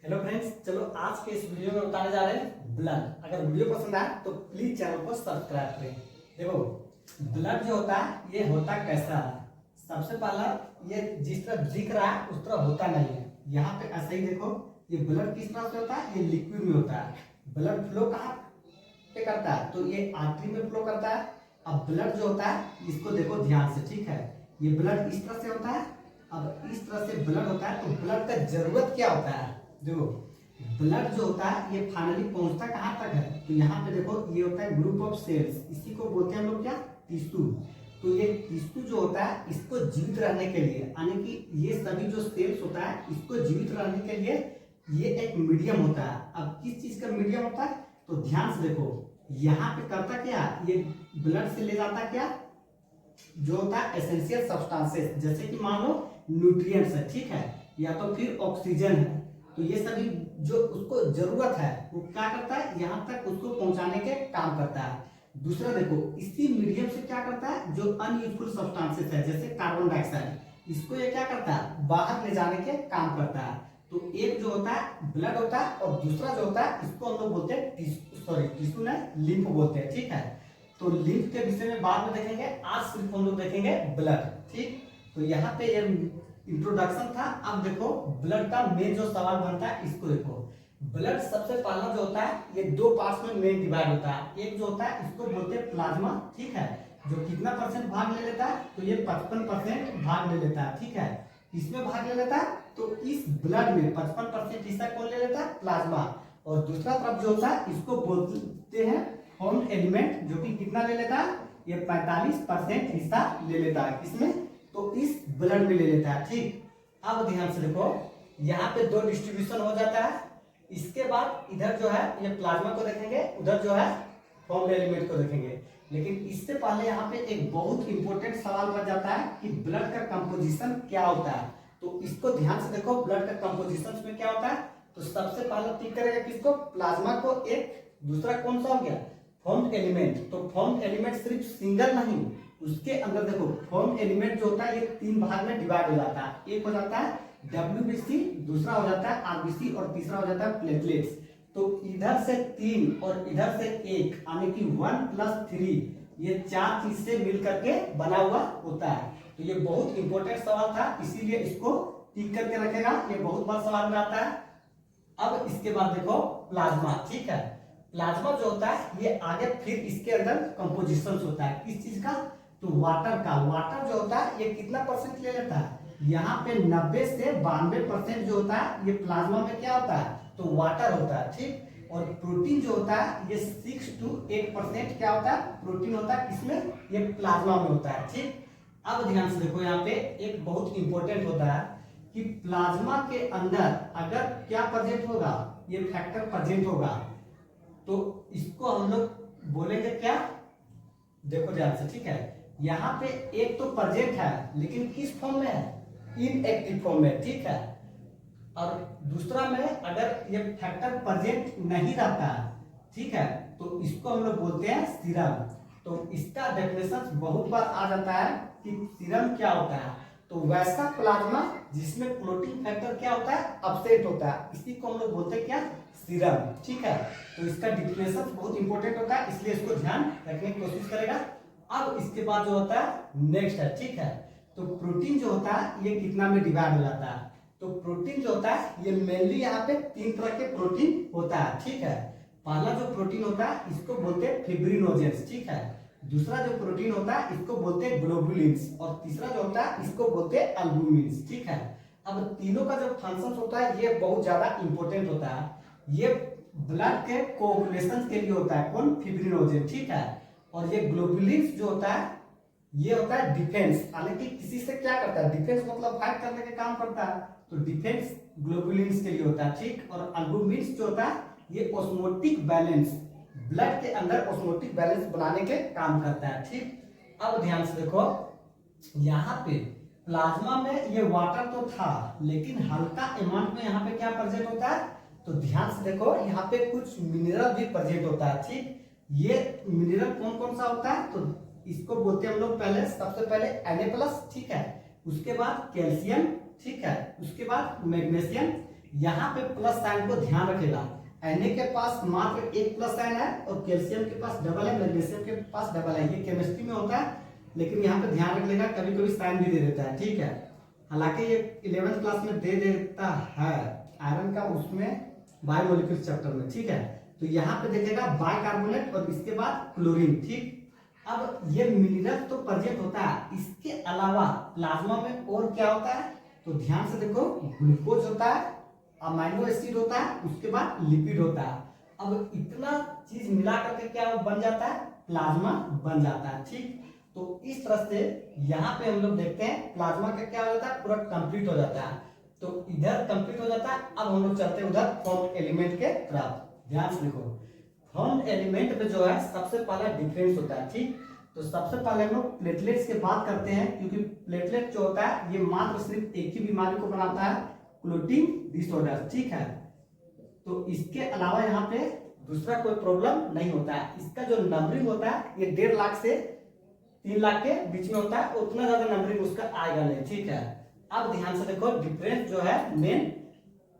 Hello friends, चलो आज के इस वीडियो में बताने जा रहे हैं ब्लड। अगर वीडियो पसंद आए तो प्लीज चैनल को सब्सक्राइब करें। देखो, ब्लड जो होता है ये होता कैसा है। सबसे पहला, ये जिस तरह दिख रहा है उस तरह होता नहीं है। यहाँ पे ऐसे ही देखो, ये ब्लड किस तरह से होता है, ये लिक्विड में होता है। ब्लड फ्लो कहाँ पे करता है, तो ये आर्टरी में फ्लो करता है। अब ब्लड जो होता है इसको देखो ध्यान से, ठीक है। ये ब्लड इस तरह से होता है। अब इस तरह से ब्लड होता है, तो ब्लड का जरूरत क्या होता है। देखो, ब्लड जो होता है ये फाइनली पहुंचता कहां तक है, तो यहाँ पे देखो ये होता है ग्रुप ऑफ सेल्स। इसी को बोलते हैं हम लोग क्या, टिश्यू। तो ये टिश्यू जो होता है इसको जीवित रहने के लिए, यानी कि ये सभी जो सेल्स होता है इसको जीवित रहने के लिए ये एक मीडियम होता है। अब किस चीज का मीडियम होता है, तो ध्यान से देखो, यहाँ पे करता क्या, ये ब्लड से ले जाता क्या, जो होता है एसेंशियल सब्सटेंसेस, जैसे कि मान लो न्यूट्रिएंट्स है, ठीक है, या तो फिर ऑक्सीजन है। तो ये सभी जो उसको जरूरत है वो क्या करता है, यहाँ तक उसको पहुंचाने के काम करता है। दूसरा देखो, इसी मीडियम से क्या करता है, जो अनयूजफुल सब्सटेंसेस है जैसे कार्बन डाइऑक्साइड, इसको ये क्या करता है, बाहर ले जाने के काम करता है। तो एक जो होता है ब्लड होता है, और दूसरा जो होता है इसको हम लोग बोलते हैं टिश्यू ने लिम्फ बोलते हैं, ठीक है। तो लिम्फ के विषय में बाद में देखेंगे, आज सिर्फ हम लोग देखेंगे ब्लड, ठीक। तो यहाँ पे ये इंट्रोडक्शन था। अब देखो ब्लड का मेन जो सवाल बनता है, इसको देखो। ब्लड सबसे पहला जो होता है ये दो पार्ट्स में मेन डिवाइड होता है। एक जो होता है इसको बोलते हैं प्लाज्मा, ठीक है, जो कितना परसेंट भाग ले लेता है, तो ये 55% भाग ले लेता है, ठीक है। इसमें भाग ले लेता है, तो इस ब्लड में 55% हिस्सा कौन ले लेता है, प्लाज्मा। और दूसरा तरफ जो होता है इसको बोलते हैं फॉर्म्ड एलिमेंट, जो कि कितना ले लेता है, ये 45% हिस्सा ले लेता है, किसमें, तो इस ब्लड में ले लेता है, ठीक। अब ध्यान से देखो, यहाँ पे दो डिस्ट्रीब्यूशन हो जाता है। इसके बाद इधर जो है ये प्लाज्मा को देखेंगे, उधर जो है फॉर्म्ड एलिमेंट को देखेंगे। लेकिन इससे पहले यहाँ पे एक बहुत इंपॉर्टेंट सवाल बन जाता है कि ब्लड का कंपोजिशन क्या होता है। तो इसको ध्यान से देखो, ब्लड का कंपोजिशन में क्या होता है। तो सबसे पहले टिक करेगा किसको, प्लाज्मा को एक, दूसरा कौन सा हो गया, फॉर्म्ड एलिमेंट। तो फॉर्म्ड एलिमेंट सिर्फ सिंगल नहीं, उसके अंदर देखो फॉर्म्ड एलिमेंट जो होता है ये तीन भाग में डिवाइड हो जाता है। एक हो जाता है WBC, दूसरा हो जाता है RBC, और तीसरा हो जाता है प्लेटलेट्स। तो इधर से 3 और इधर से 1, यानी कि 1 + 3, ये चार चीज से मिल करके बना हुआ होता है। तो ये बहुत इंपॉर्टेंट सवाल था, इसीलिए इसको टिक करके रखेगा, ये बहुत बार सवाल में आता है। अब इसके बाद देखो प्लाज्मा, ठीक है। प्लाज्मा जो होता है ये आगे फिर इसके अंदर कंपोजिशन होता है, किस चीज का, तो वाटर का। वाटर जो होता है ये कितना परसेंट ले लेता है, यहाँ पे 90 से 92% जो होता है ये प्लाज्मा में क्या होता है, तो वाटर होता है, ठीक। और प्रोटीन जो होता है ये 6 से 8% क्या होता है, प्रोटीन होता है, किसमें, ये प्लाज्मा में होता है, ठीक। अब ध्यान से देखो, यहाँ पे एक बहुत इंपॉर्टेंट होता है कि प्लाज्मा के अंदर अगर क्या प्रेजेंट होगा, ये फैक्टर प्रेजेंट होगा, तो इसको हम लोग बोलेंगे क्या, देखो ध्यान से, ठीक है। यहाँ पे एक तो प्रेजेंट है, लेकिन किस फॉर्म में है, इनएक्टिव फॉर्म में, ठीक है। और दूसरा में अगर ये फैक्टर प्रेजेंट नहीं रहता, ठीक है, तो इसको हम लोग बोलते हैं सीरम। तो इसका डेफिनेशन बहुत बार आ जाता है कि सीरम क्या होता है, तो वैसा प्लाज्मा जिसमें प्रोटीन फैक्टर क्या होता है, अपसेट होता है, इसी को हम लोग बोलते हैं क्या, सीरम, ठीक है। तो इसका डेफिनेशन बहुत इंपॉर्टेंट होता है, इसलिए इसको ध्यान रखने की कोशिश करेगा। अब इसके बाद जो होता है नेक्स्ट है, ठीक है। तो प्रोटीन जो होता है ये कितना में डिवाइड हो जाता है, तो प्रोटीन जो होता है ये मेनली यहाँ पे 3 तरह के प्रोटीन होता है, ठीक है। पहला जो प्रोटीन होता है इसको बोलते हैं फिब्रिनोजेंस, ठीक है। दूसरा जो प्रोटीन होता है इसको बोलते हैं ग्लोबुलिन्स, और तीसरा जो होता है इसको बोलते हैं अल्बुमिन्स, ठीक है। अब तीनों का जो फंक्शन होता है ये बहुत ज्यादा इंपॉर्टेंट होता है। ये ब्लड के कोगुलेशन के लिए होता है, कौन, फिब्रिनोजेन, ठीक है। और ये ग्लोबुलिन्स जो होता है ये होता है डिफेंस, यानी कि किसी से क्या करता है, डिफेंस मतलब फाइट करने के काम करता है, तो डिफेंस ग्लोबुलिन्स के लिए होता है, ठीक। और अल्बुमिन्स जो होता है ये ऑस्मोटिक बैलेंस, ब्लड के अंदर ऑस्मोटिक बैलेंस बनाने के काम करता है, ठीक। अब ध्यान से देखो, यहाँ पे प्लाज्मा में ये वाटर तो था, लेकिन हल्का अमाउंट में यहाँ पे क्या प्रेजेंट होता है, तो ध्यान से देखो यहाँ पे कुछ मिनरल भी प्रेजेंट होता है, ठीक। ये मिनरल कौन कौन सा होता है, तो इसको बोलते हैं हम लोग पहले, सबसे पहले Na+, ठीक है। उसके बाद कैल्शियम, ठीक है। उसके बाद मैग्नीशियम, यहाँ पे प्लस साइन को ध्यान रखेगा। Na के पास मात्र एक प्लस साइन है और कैल्शियम के पास डबल है, मैग्नीशियम के पास डबल है। ये केमिस्ट्री में होता है, लेकिन यहाँ पे ध्यान रख लेगा, कभी कभी साइन भी दे देता है, ठीक है। हालांकि ये 11th क्लास में दे देता है आयरन का, उसमें बायोमोलिक्यूल चैप्टर में, ठीक है। तो यहाँ पे देखेगा बाइकार्बोनेट और इसके बाद क्लोरीन, ठीक। अब ये मिनरल तो प्रेजेंट होता है, इसके अलावा प्लाज्मा में और क्या होता है, तो ध्यान से देखो, ग्लूकोज होता है, अमाइनो एसिड होता है, उसके बाद लिपिड होता है। अब इतना चीज मिला करके क्या बन जाता है, प्लाज्मा बन जाता है, ठीक। तो इस तरह से यहाँ पे हम लोग देखते हैं प्लाज्मा का क्या हो जाता है, पूरा कंप्लीट हो जाता है। तो इधर कंप्लीट हो जाता है। अब हम लोग चलते हैं उधर फॉर्म्ड एलिमेंट के तरफ। ध्यान से देखो, फॉर्म्ड एलिमेंट में जो है सबसे पहला डिफरेंस होता है, ठीक। तो सबसे पहले हम लोग प्लेटलेट्स की बात करते हैं, क्योंकि प्लेटलेट जो होता है ये मात्र सिर्फ एक ही बीमारी को बनाता है, क्लोटिंग डिसऑर्डर, ठीक है। तो इसके अलावा यहाँ पे दूसरा कोई प्रॉब्लम नहीं होता है। इसका जो नंबरिंग होता है ये 1.5 लाख से 3 लाख के बीच में होता है, उतना ज्यादा नंबरिंग उसका आएगा नहीं, ठीक है। अब ध्यान से देखो, डिफरेंस जो है मेन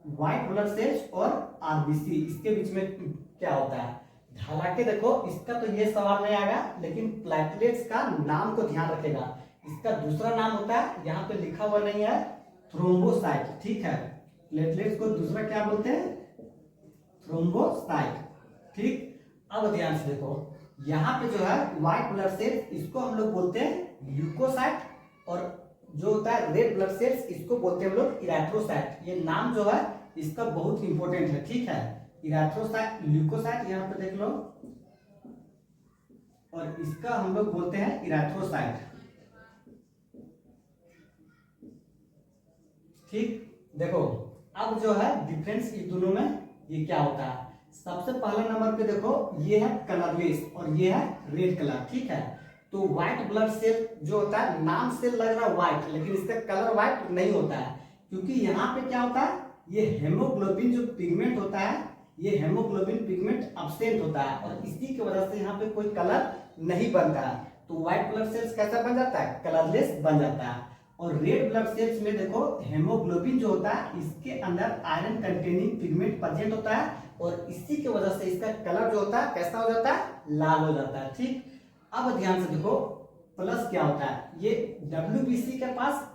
व्हाइट ब्लड सेल्स और आरबीसी, इसके बीच में क्या होता है। हालांकि देखो, इसका तो ये सवाल नहीं आएगा, लेकिन प्लेटलेट्स का नाम को ध्यान रखेगा। इसका दूसरा नाम होता है, यहाँ पे लिखा हुआ नहीं है, थ्रोम्बोसाइट, ठीक है। प्लेटलेट्स को दूसरा क्या बोलते हैं, थ्रोम्बोसाइट, ठीक। अब ध्यान से देखो, यहाँ पे जो है व्हाइट ब्लड सेल्स, इसको हम लोग बोलते हैं ल्यूकोसाइट, और जो होता है रेड ब्लड सेल्स, इसको बोलते हैं हम लोग इरेथ्रोसाइट। ये नाम जो है इसका बहुत इंपॉर्टेंट है, ठीक है। इरेथ्रोसाइट, ल्यूकोसाइट यहाँ पे देख लो, और इसका हम लोग बोलते हैं इरेथ्रोसाइट, ठीक। देखो, अब जो है डिफरेंस इन दोनों में ये क्या होता है। सबसे पहले नंबर पे देखो, ये है कलरलेस और ये है रेड कलर, ठीक है। तो व्हाइट ब्लड सेल जो होता है, नाम से लग रहा है व्हाइट, लेकिन इसका कलर व्हाइट नहीं होता है, क्योंकि यहाँ पे क्या होता है, ये हेमोग्लोबिन जो पिगमेंट होता है, ये हेमोग्लोबिन पिगमेंट एब्सेंट होता है, और इसी की वजह से यहाँ पे कोई कलर नहीं बनता है। तो व्हाइट ब्लड सेल्स कैसा बन जाता है, कलरलेस बन जाता है। और रेड ब्लड सेल्स में देखो, हेमोग्लोबिन जो होता है, इसके अंदर आयरन कंटेनिंग पिगमेंट प्रेजेंट होता है, और इसी की वजह से इसका कलर जो होता है कैसा हो जाता है, लाल हो जाता है, ठीक। अब ध्यान से देखो, प्लस क्या होता है, ये WBC के पास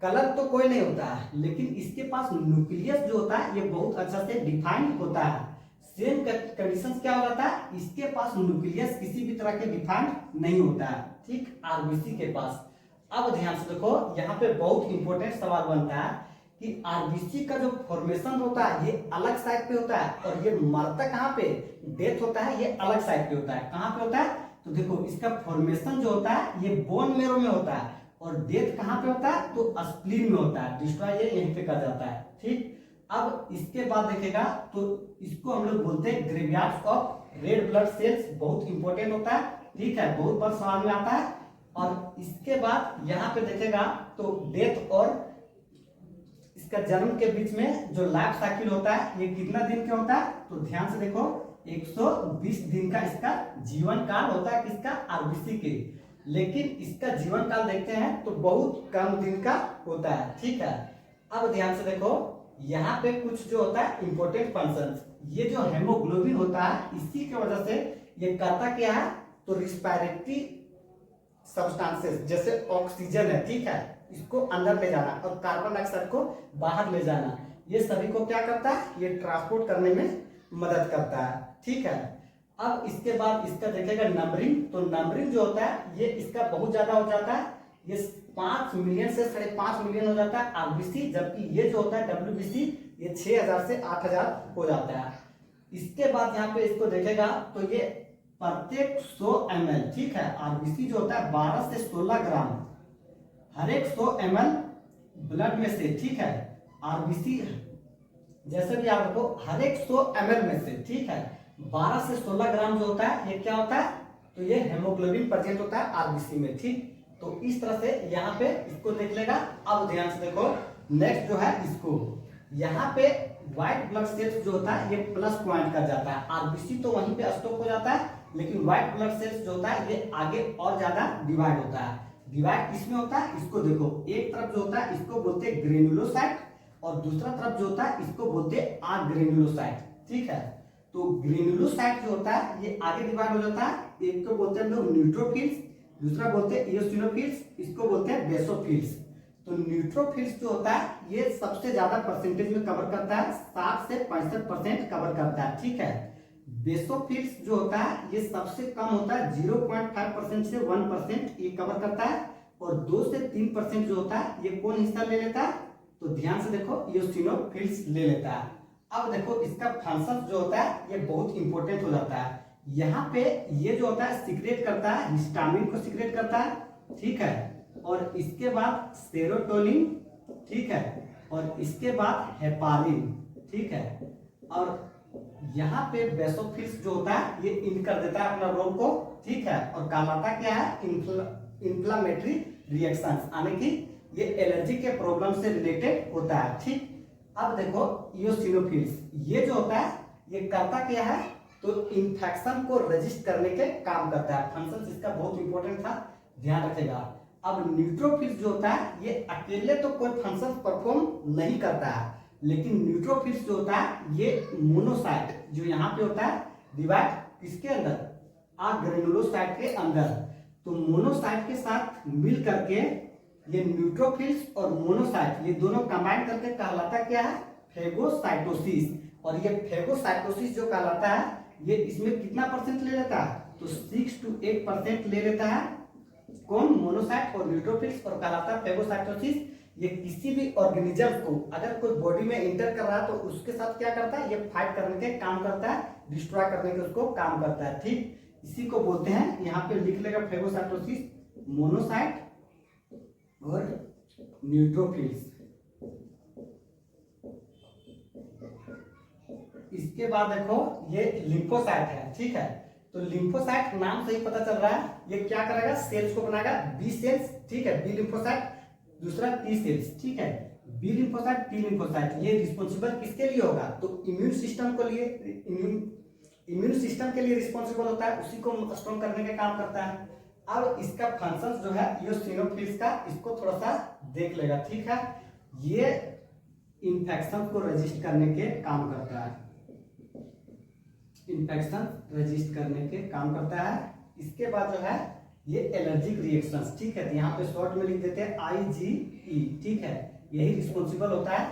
कलर तो कोई नहीं होता है, लेकिन इसके पास न्यूक्लियस जो होता है ये बहुत अच्छा से डिफाइंड होता है। सेम कंडीशंस क्या हो जाता है, इसके पास न्यूक्लियस किसी भी तरह के डिफाइंड नहीं होता है, ठीक, आरबीसी के पास। अब ध्यान से देखो, यहाँ पे बहुत इंपॉर्टेंट सवाल बनता है कि आरबीसी का जो फॉर्मेशन होता है ये अलग साइड पे होता है, और ये मरता कहाँ पे, डेथ होता है, ये अलग साइड पे होता है। कहाँ पे होता है, तो देखो, इसका फॉर्मेशन जो होता है ये बोन मेरो में होता है, और डेथ कहाँ पे होता है, तो स्प्लीन में होता है, डिस्ट्रॉय ये यहीं पे कर जाता है, ठीक। अब इसके बाद देखेगा तो इसको हम लोग बोलते हैं graveyards of red blood cells, बहुत इंपॉर्टेंट होता है, ठीक है, बहुत बार सवाल में आता है। और इसके बाद यहाँ पे देखेगा तो डेथ और इसका जन्म के बीच में जो लाइफ साइकिल होता है ये कितना दिन का होता है, तो ध्यान से देखो, 120 दिन का इसका जीवन काल होता है, किसका, आरबीसी के। लेकिन इसका जीवन काल देखते हैं तो बहुत कम दिन का होता है, ठीक है। अब ध्यान से देखो, यहाँ पे कुछ जो होता है इंपॉर्टेंट फंक्शंस, ये जो हेमोग्लोबिन होता है इसी की वजह से ये करता क्या है, तो रिस्पायरेटरी सब्सटेंसेस जैसे ऑक्सीजन है, ठीक है, इसको अंदर ले जाना और कार्बन डाइऑक्साइड को बाहर ले जाना, ये सभी को क्या करता है, ये ट्रांसपोर्ट करने में मदद करता है, ठीक है। अब इसके बाद इसका देखेगा नंबरिंग, तो नंबरिंग जो होता है ये इसका बहुत ज्यादा हो जाता है, ये 5 मिलियन से 5.5 मिलियन हो जाता है आरबीसी, जबकि ये जो होता है डब्ल्यूबीसी ये 6000 से 8000 हो जाता है। इसके बाद यहाँ पे इसको देखेगा तो ये प्रत्येक 100 ml, ठीक है, आरबीसी जो होता है 12 से 16 ग्राम हर एक 100 ml ब्लड में से, ठीक है, आरबीसी जैसे भी आप रखो हर एक 100 ml में से, ठीक है, 12 से 16 ग्राम जो होता है ये क्या होता है, तो ये हेमोग्लोबिन प्रेजेंट होता है आरबीसी में, ठीक। तो इस तरह से यहाँ पे इसको देख लेगा। अब ध्यान से देखो, नेक्स्ट जो है इसको, यहाँ पे व्हाइट ब्लड सेल्स जो होता है ये प्लस पॉइंट कर जाता है, आरबीसी तो वहीं पे स्टॉप हो जाता है, लेकिन व्हाइट ब्लड सेल्स जो होता है ये आगे और ज्यादा डिवाइड होता है। डिवाइड किसमें होता है, इसको देखो, एक तरफ जो होता है इसको बोलते हैं ग्रेनुलोसाइट, और दूसरा तरफ जो होता है इसको बोलते हैं अग्रेनुलोसाइट, ठीक है। तो ग्रेनुलोसाइट जो होता है ये आगे डिवाइड हो जाता है, एक को बोलते हैं हम लोग न्यूट्रोफिल्स, दूसरा बोलते हैं इओसिनोफिल्स, इसको बोलते हैं बेसोफिल्स। तो न्यूट्रोफिल्स जो होता है ये सबसे ज्यादा परसेंटेज में कवर करता है, 60 से 65% कवर करता है, ठीक है। बेसोफिल्स जो होता है ये सबसे कम होता है, 0.5% से 1% ये कवर करता है, और 2 से 3% जो होता है ये कौन हिस्सा ले लेता है, तो ध्यान से देखो इओसिनोफिल्स ले लेता है। अब देखो इसका फंक्शन जो होता है ये बहुत इंपॉर्टेंट हो जाता है। यहाँ पे ये जो होता है सीक्रेट करता है, हिस्टामिन को सीक्रेट करता है, ठीक है, और इसके बाद सेरोटोनिन, ठीक है, और इसके बाद हेपारिन, ठीक है। और यहाँ पे बेसोफिल्स जो होता है ये इन कर देता है अपना रोल को, ठीक है, और कहलाता क्या है, इन्फ्लामेटरी रिएक्शन, यानी कि ये एलर्जी के प्रॉब्लम से रिलेटेड होता है, ठीक। अब देखो इओसिनोफिल्स ये जो होता है ये करता क्या है, तो इन्फेक्शन को रेजिस्ट करने के काम करता है। फंक्शन इसका बहुत इंपॉर्टेंट था, ध्यान रखेगा। अब न्यूट्रोफिल्स जो होता है ये अकेले तो कोई फंक्शन परफॉर्म नहीं करता है, लेकिन न्यूट्रोफिल्स जो होता है ये मोनोसाइट जो यहाँ पे होता है डिवाइड किसके अंदर, अग्रेनुलोसाइट के अंदर। तो मोनोसाइट के साथ मिल करके ये न्यूट्रोफिल्स और मोनोसाइट ये दोनों कंबाइन करके कहलाता क्या है, फेगोसाइटोसिस। और ये फेगोसाइटोसिस जो कहलाता है ये इसमें कितना परसेंट ले लेता है, तो 6 to 8% ले लेता है, कौन, मोनोसाइट और न्यूट्रोफिल्स, और कहलाता है फेगोसाइटोसिस। ये किसी भी ऑर्गेनिज्म को अगर कोई बॉडी में इंटर कर रहा है तो उसके साथ क्या करता है, ये फाइट करने के काम करता है, डिस्ट्रॉय करने के उसको काम करता है, ठीक। इसी को बोलते हैं, यहाँ पे लिख लेगा फेगोसाइटोसिस, मोनोसाइट और न्यूट्रोफिल्स। इसके बाद देखो ये लिम्फोसाइट है, ठीक है। तो लिम्फोसाइट नाम से ही पता चल रहा है ये क्या करेगा, सेल्स को बनाएगा, बी सेल्स, ठीक है, बी लिम्फोसाइट, दूसरा टी सेल्स, ठीक है। बी लिम्फोसाइट, टी लिम्फोसाइट ये रिस्पॉन्सिबल किसके लिए होगा, तो इम्यून सिस्टम के लिए, इम्यून सिस्टम के लिए रिस्पॉन्सिबल होता है, उसी को स्ट्रॉन्ग करने का काम करता है। अब इसका फंक्शन जो है इओसिनोफिल्स का, इसको थोड़ा सा देख लेगा, ठीक है। ये इन्फेक्शन को रेजिस्ट करने के काम करता है, इन्फेक्शन रेजिस्ट करने के काम करता है। इसके बाद जो है ये एलर्जिक रिएक्शंस, ठीक है, तो यहाँ पे शॉर्ट में लिख देते हैं IgE, ठीक है, यही रिस्पॉन्सिबल होता है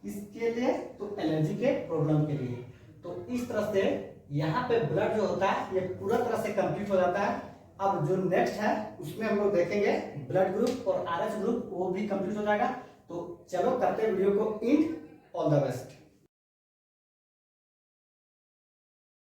इसके लिए, तो एलर्जी के प्रॉब्लम के लिए। तो इस तरह से यहाँ पे ब्लड जो होता है ये पूरा तरह से कंप्लीट हो जाता है। अब जो नेक्स्ट है उसमें हम लोग देखेंगे ब्लड ग्रुप और RH ग्रुप, वो भी कंप्लीट हो जाएगा। तो चलो करते हैं वीडियो को एंड, ऑल द बेस्ट।